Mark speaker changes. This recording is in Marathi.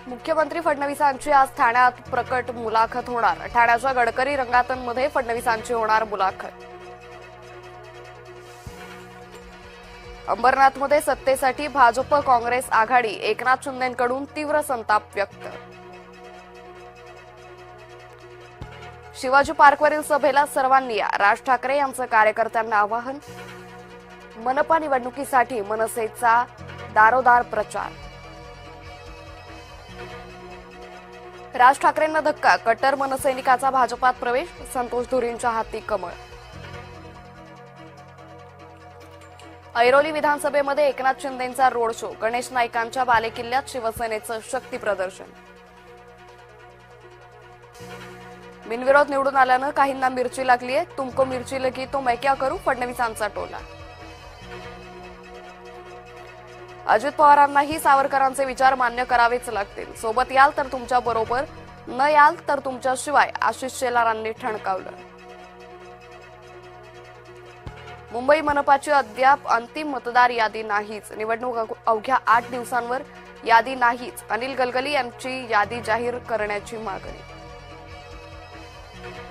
Speaker 1: मुख्यमंत्री फडणवीसांची आज ठाण्यात प्रकट मुलाखत होणार। ठाण्याच्या गडकरी रंगातनमध्ये फडणवीसांची होणार मुलाखत। अंबरनाथमध्ये सत्तेसाठी भाजप काँग्रेस आघाडी, एकनाथ शिंदेंकडून तीव्र संताप व्यक्त। शिवाजी पार्कवरील सभेला सर्वांनी या, राज ठाकरे यांचं कार्यकर्त्यांना आवाहन। मनपा निवडणुकीसाठी मनसेचा दारोदार प्रचार। राज ठाकरेंना धक्का, कट्टर मनसैनिकाचा भाजपात प्रवेश, संतोष धुरींच्या हाती कमळ। ऐरोली विधानसभेमध्ये एकनाथ शिंदेंचा रोड शो, गणेश नाईकांच्या बालेकिल्ल्यात शिवसेनेचं शक्ती प्रदर्शन। बिनविरोध निवडून आल्यानं काहींना मिरची लागलीये, तुमको मिरची लगी तो मैं क्या करू, फडणवीसांचा टोला। अजित पवारांनाही सावरकरांचे विचार मान्य करावेच लागतील, सोबत याल तर तुमच्या बरोबर, न याल तर तुमच्याशिवाय, आशिष शेलारांनी ठणकावलं। मुंबई मनपाची अद्याप अंतिम मतदार यादी नाहीच, निवडणूक अवघ्या 8 दिवसांवर यादी नाहीच, अनिल गलगली यांची यादी जाहीर करण्याची मागणी।